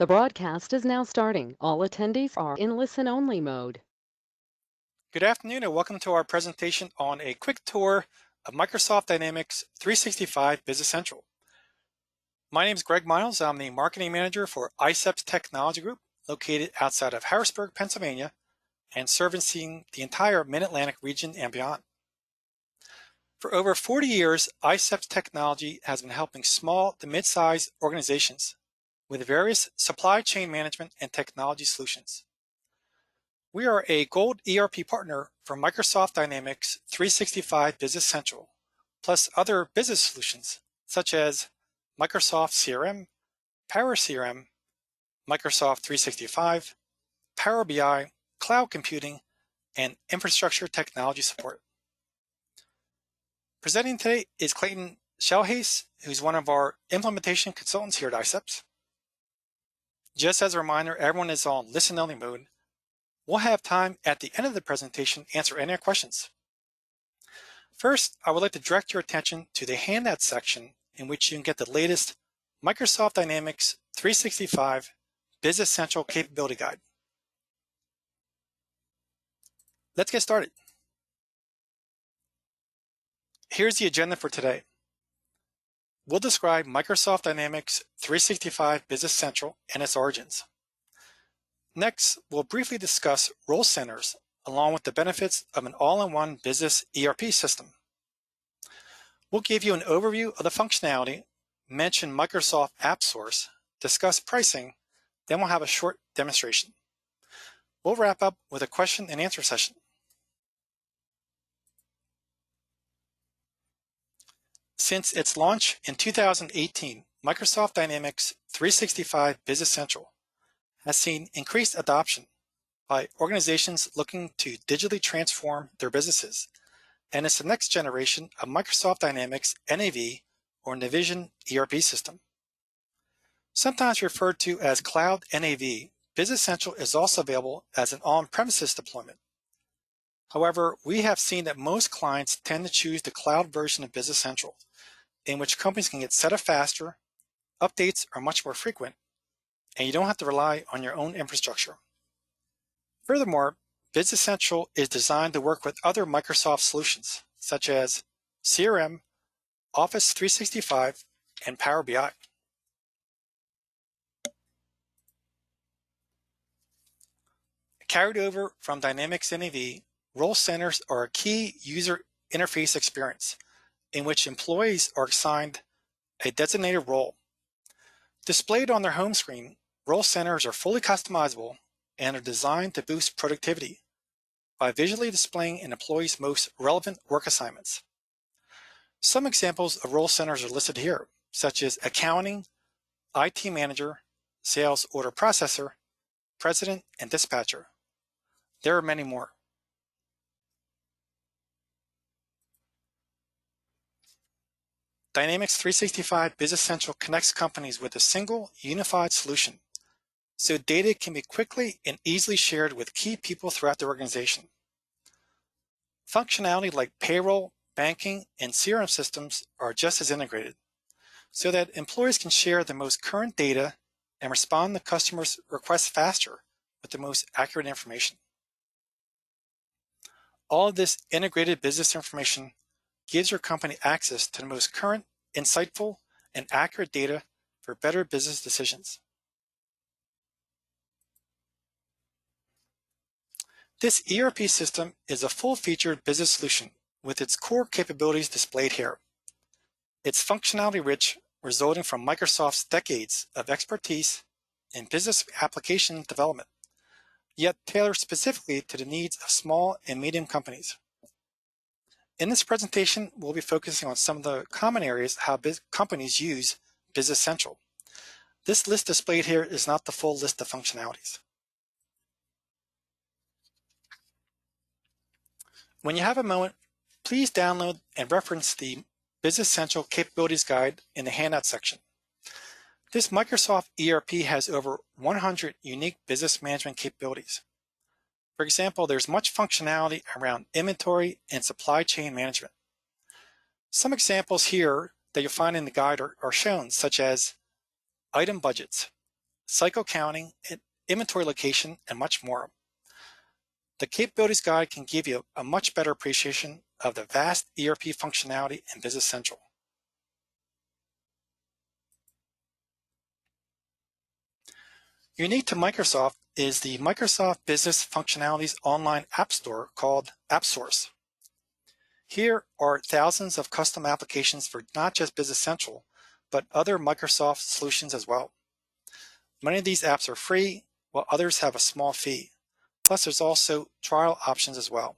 The broadcast is now starting. All attendees are in listen-only mode. Good afternoon and welcome to our presentation on a quick tour of Microsoft Dynamics 365 Business Central. My name is Greg Miles. I'm the Marketing Manager for ICEP's Technology Group, located outside of Harrisburg, Pennsylvania, and servicing the entire Mid-Atlantic region and beyond. For over 40 years, ICEP's technology has been helping small to mid-sized organizations with various supply chain management and technology solutions. We are a Gold ERP partner for Microsoft Dynamics 365 Business Central, plus other business solutions such as Microsoft CRM, Power CRM, Microsoft 365, Power BI, cloud computing, and infrastructure technology support. Presenting today is Clayton Shelhace, who's one of our implementation consultants here at ICEPS. Just as a reminder, everyone is on listen-only mode. We'll have time at the end of the presentation to answer any questions. First, I would like to direct your attention to the handout section in which you can get the latest Microsoft Dynamics 365 Business Central Capability Guide. Let's get started. Here's the agenda for today. We'll describe Microsoft Dynamics 365 Business Central and its origins. Next, we'll briefly discuss role centers along with the benefits of an all-in-one business ERP system. We'll give you an overview of the functionality, mention Microsoft Appsource, discuss pricing, then we'll have a short demonstration. We'll wrap up with a question and answer session. Since its launch in 2018, Microsoft Dynamics 365 Business Central has seen increased adoption by organizations looking to digitally transform their businesses, and it's the next generation of Microsoft Dynamics NAV or Navision ERP system. Sometimes referred to as Cloud NAV, Business Central is also available as an on-premises deployment. However, we have seen that most clients tend to choose the cloud version of Business Central, in which companies can get set up faster, updates are much more frequent, and you don't have to rely on your own infrastructure. Furthermore, Business Central is designed to work with other Microsoft solutions, such as CRM, Office 365, and Power BI. Carried over from Dynamics NAV, role centers are a key user interface experience in which employees are assigned a designated role. Displayed on their home screen, role centers are fully customizable and are designed to boost productivity by visually displaying an employee's most relevant work assignments. Some examples of role centers are listed here, such as accounting, IT manager, sales order processor, president, and dispatcher. There are many more. Dynamics 365 Business Central connects companies with a single, unified solution, so data can be quickly and easily shared with key people throughout the organization. Functionality like payroll, banking, and CRM systems are just as integrated, so that employees can share the most current data and respond to customers' requests faster with the most accurate information. All of this integrated business information gives your company access to the most current, insightful, and accurate data for better business decisions. This ERP system is a full-featured business solution with its core capabilities displayed here. It's functionality-rich, resulting from Microsoft's decades of expertise in business application development, yet tailored specifically to the needs of small and medium companies. In this presentation, we'll be focusing on some of the common areas how companies use Business Central. This list displayed here is not the full list of functionalities. When you have a moment, please download and reference the Business Central Capabilities Guide in the handout section. This Microsoft ERP has over 100 unique business management capabilities. For example, there's much functionality around inventory and supply chain management. Some examples here that you'll find in the guide are shown, such as item budgets, cycle counting, inventory location, and much more. The Capabilities Guide can give you a much better appreciation of the vast ERP functionality in Business Central. Unique to Microsoft is the Microsoft Business Functionalities online app store called Appsource. Here are thousands of custom applications for not just Business Central, but other Microsoft solutions as well. Many of these apps are free, while others have a small fee. Plus, there's also trial options as well.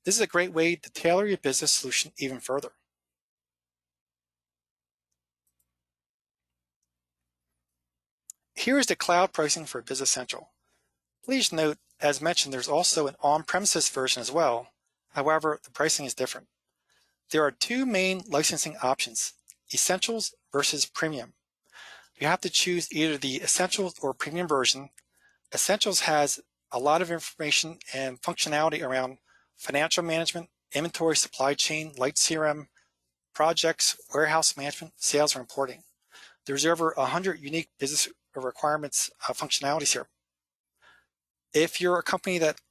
This is a great way to tailor your business solution even further. Here is the cloud pricing for Business Central. Please note, as mentioned, there's also an on-premises version as well. However, the pricing is different. There are two main licensing options, Essentials versus Premium. You have to choose either the Essentials or Premium version. Essentials has a lot of information and functionality around financial management, inventory, supply chain, light CRM, projects, warehouse management, sales, and reporting. There's over 100 unique business requirements functionalities here. If you're a company that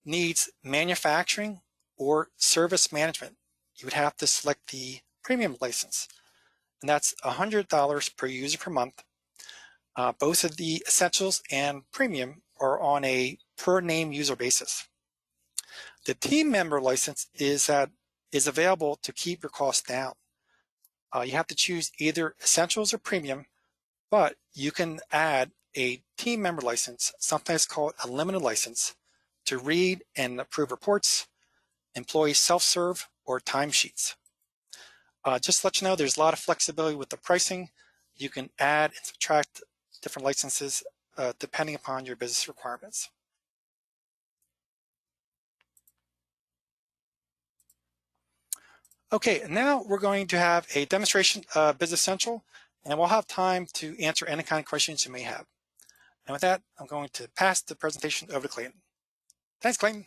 needs manufacturing or service management, you would have to select the premium license, and that's $100 per user per month. Both of the Essentials and Premium are on a per name user basis. The team member license is available to keep your costs down. You have to choose either Essentials or Premium, but you can add a team member license, sometimes called a limited license, to read and approve reports, employee self-serve, or timesheets. Just to let you know, there's a lot of flexibility with the pricing. You can add and subtract different licenses depending upon your business requirements. Okay, now we're going to have a demonstration of Business Central, and we'll have time to answer any kind of questions you may have. And with that, I'm going to pass the presentation over to Clayton. Thanks, Clayton.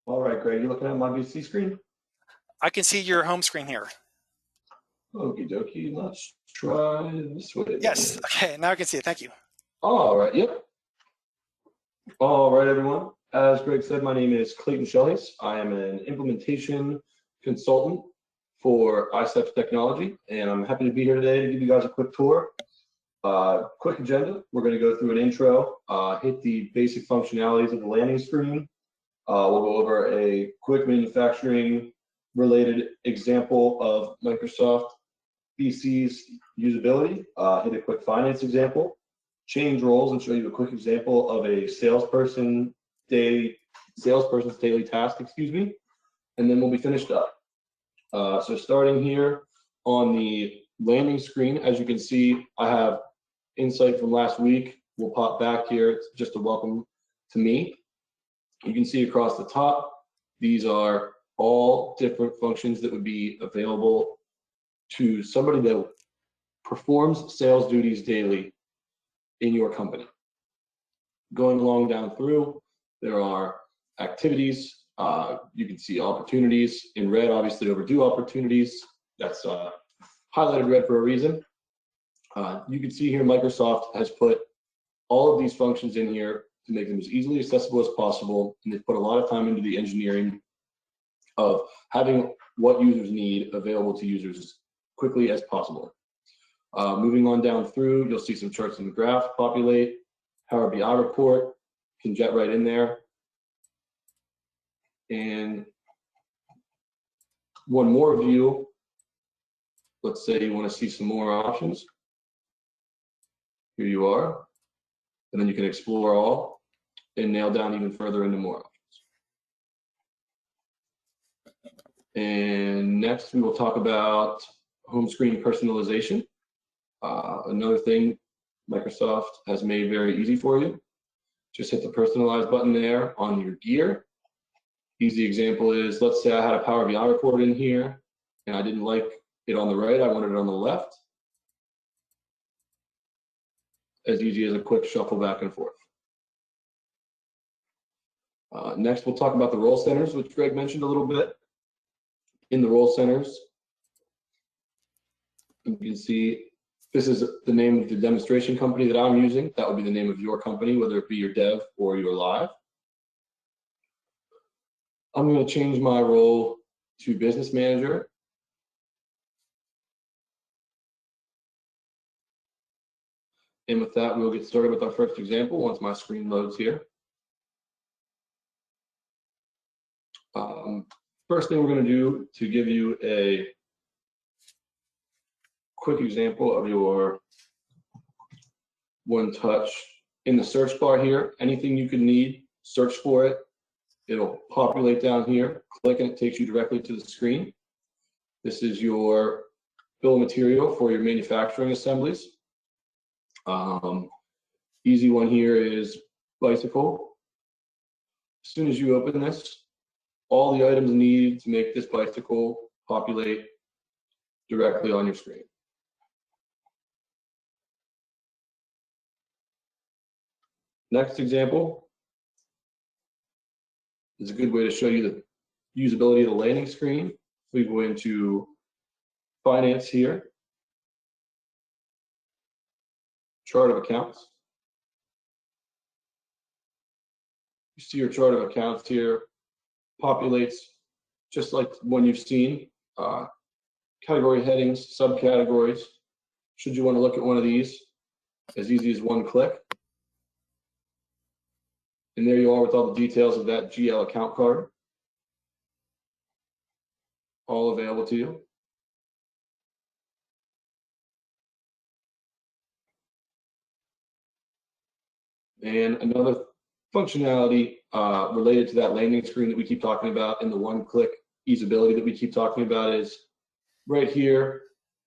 All right, Greg, you looking at my VC screen? I can see your home screen here. Okie dokie, let's try this way. Yes, okay, now I can see it, thank you. All right, yep. All right, everyone. As Greg said, my name is Clayton Schelies. I am an implementation consultant for iCEPS Technology, and I'm happy to be here today to give you guys a quick tour. Quick agenda, we're gonna go through an intro, hit the basic functionalities of the landing screen. We'll go over a quick manufacturing related example of Microsoft BC's usability, hit a quick finance example, change roles and show you a quick example of a salesperson's daily task, and then we'll be finished up. So starting here on the landing screen, as you can see, I have insight from last week. We'll pop back here. It's just a welcome to me. You can see across the top, these are all different functions that would be available to somebody that performs sales duties daily in your company. Going along down through, there are activities. You can see opportunities in red, obviously overdue opportunities. That's highlighted red for a reason. You can see here Microsoft has put all of these functions in here to make them as easily accessible as possible, and they've put a lot of time into the engineering of having what users need available to users as quickly as possible. Moving on down through, you'll see some charts and graphs populate. Power BI report can jet right in there. And one more view, let's say you want to see some more options. Here you are. And then you can explore all and nail down even further into more options. And next we will talk about home screen personalization. Another thing Microsoft has made very easy for you. Just hit the personalize button there on your gear. Easy example is, let's say I had a Power BI report in here and I didn't like it on the right, I wanted it on the left. As easy as a quick shuffle back and forth. Next, we'll talk about the role centers, which Greg mentioned a little bit. In the role centers, you can see this is the name of the demonstration company that I'm using. That would be the name of your company, whether it be your dev or your live. I'm going to change my role to business manager. And with that, we'll get started with our first example once my screen loads here. First thing we're going to do to give you a quick example of your one touch. In the search bar here, anything you could need, search for it. It'll populate down here. Click and it takes you directly to the screen. This is your bill of material for your manufacturing assemblies. Easy one here is bicycle. As soon as you open this, all the items needed to make this bicycle populate directly on your screen. Next example is a good way to show you the usability of the landing screen. We go into finance here, chart of accounts. You see your chart of accounts here populates just like one you've seen. Category headings, subcategories. Should you want to look at one of these, as easy as one click. And there you are with all the details of that GL account card, all available to you. And another functionality related to that landing screen that we keep talking about and the one-click easeability that we keep talking about is right here,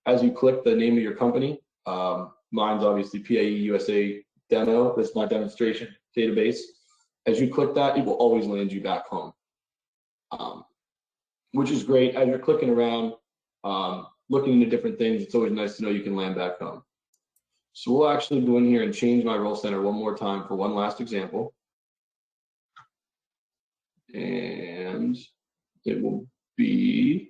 as you click the name of your company. Mine's obviously PAE USA Demo. That's my demonstration database. As you click that, it will always land you back home, which is great. As you're clicking around, looking into different things, it's always nice to know you can land back home. So we'll actually go in here and change my role center one more time for one last example. And it will be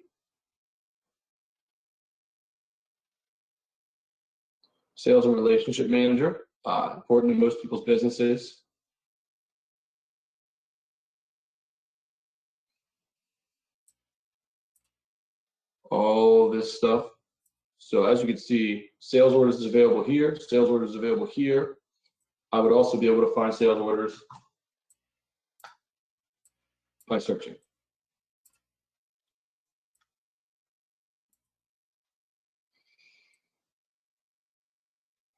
sales and relationship manager, important to most people's businesses. All this stuff. So as you can see, sales orders is available here, sales orders is available here. I would also be able to find sales orders by searching.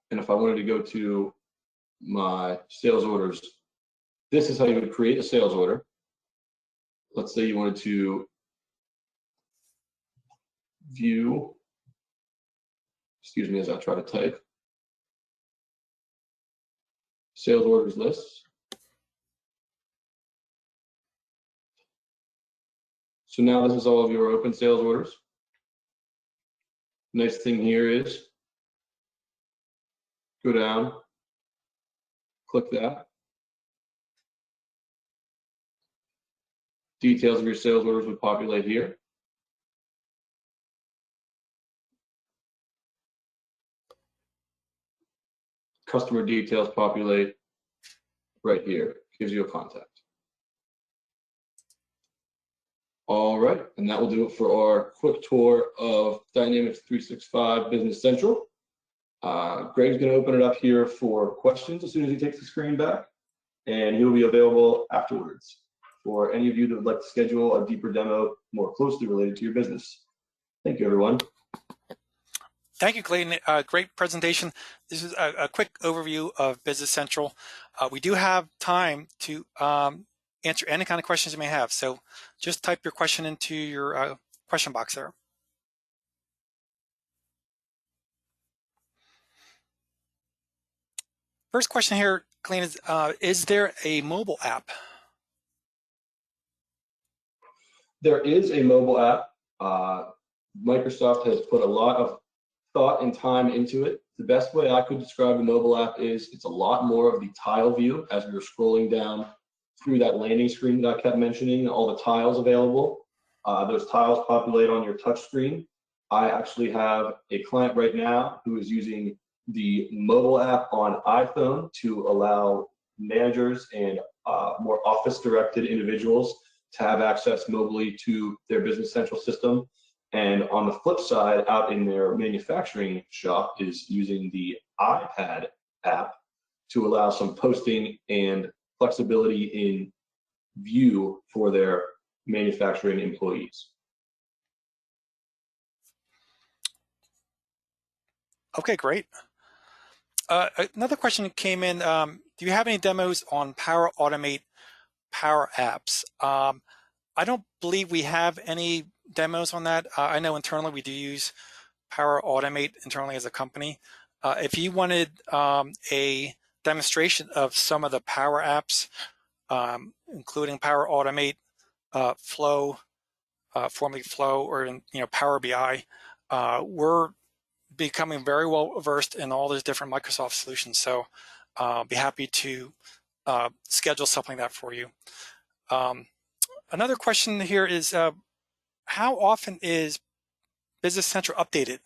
And if I wanted to go to my sales orders, this is how you would create a sales order. Let's say you wanted to view, excuse me as I try to type, sales orders lists. So now this is all of your open sales orders. Nice thing here is go down, click that. Details of your sales orders would populate here. Customer details populate right here, gives you a contact. All right, and that will do it for our quick tour of Dynamics 365 Business Central. Greg's going to open it up here for questions as soon as he takes the screen back, and he'll be available afterwards for any of you that would like to schedule a deeper demo more closely related to your business. Thank you, everyone. Thank you, Clayton. Great presentation. This is a quick overview of Business Central. We do have time to answer any kind of questions you may have. So just type your question into your question box there. First question here, Clayton, is there a mobile app? There is a mobile app. Microsoft has put a lot of thought and time into it. The best way I could describe a mobile app is it's a lot more of the tile view as we were scrolling down through that landing screen that I kept mentioning, all the tiles available. Those tiles populate on your touch screen. I actually have a client right now who is using the mobile app on iPhone to allow managers and more office-directed individuals to have access mobily to their Business Central system. And on the flip side, out in their manufacturing shop is using the iPad app to allow some posting and flexibility in view for their manufacturing employees. Okay, great. Another question came in. Do you have any demos on Power Automate Power Apps? I don't believe we have any demos on that. I know internally we do use Power Automate internally as a company. If you wanted a demonstration of some of the Power Apps, including Power Automate, Flow, formerly Flow, or Power BI, we're becoming very well versed in all those different Microsoft solutions. So be happy to schedule something like that for you. Another question here is, how often is Business Central updated?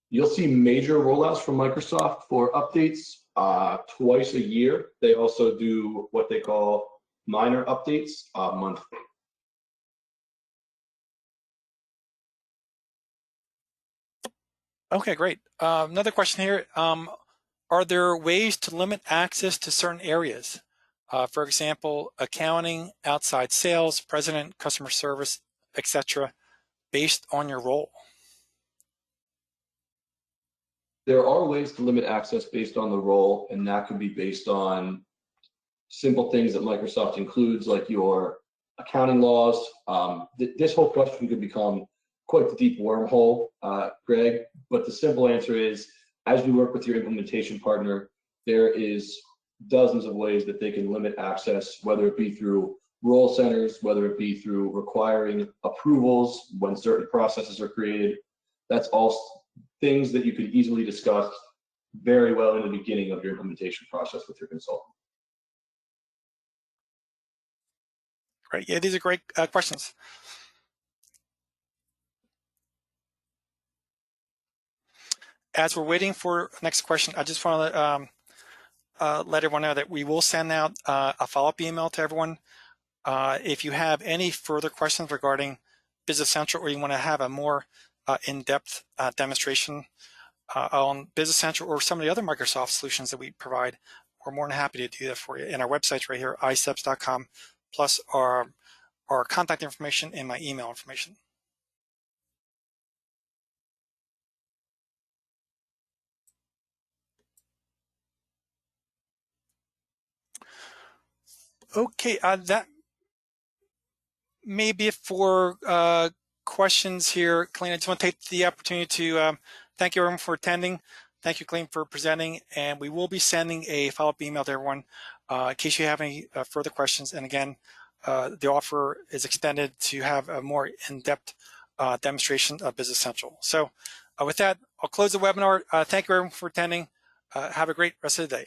You'll see major rollouts from Microsoft for updates twice a year. They also do what they call minor updates monthly. Okay, great. Another question here. Are there ways to limit access to certain areas? For example, accounting, outside sales, president, customer service, etc., based on your role? There are ways to limit access based on the role, and that could be based on simple things that Microsoft includes, like your accounting laws. This whole question could become quite the deep wormhole, Greg, but the simple answer is, as we work with your implementation partner, there is dozens of ways that they can limit access, whether it be through role centers, whether it be through requiring approvals when certain processes are created. That's all things that you could easily discuss very well in the beginning of your implementation process with your consultant. Great. Yeah, these are great questions. As we're waiting for the next question, I just want to let everyone know that we will send out a follow-up email to everyone. If you have any further questions regarding Business Central, or you want to have a more in-depth demonstration on Business Central or some of the other Microsoft solutions that we provide, we're more than happy to do that for you. And our website's right here, iceps.com, plus our contact information and my email information. Okay, that may be it for questions here. Colleen, I just want to take the opportunity to thank you everyone for attending. Thank you, Colleen, for presenting. And we will be sending a follow-up email to everyone in case you have any further questions. And again, the offer is extended to have a more in-depth demonstration of Business Central. So with that, I'll close the webinar. Thank you everyone for attending. Have a great rest of the day.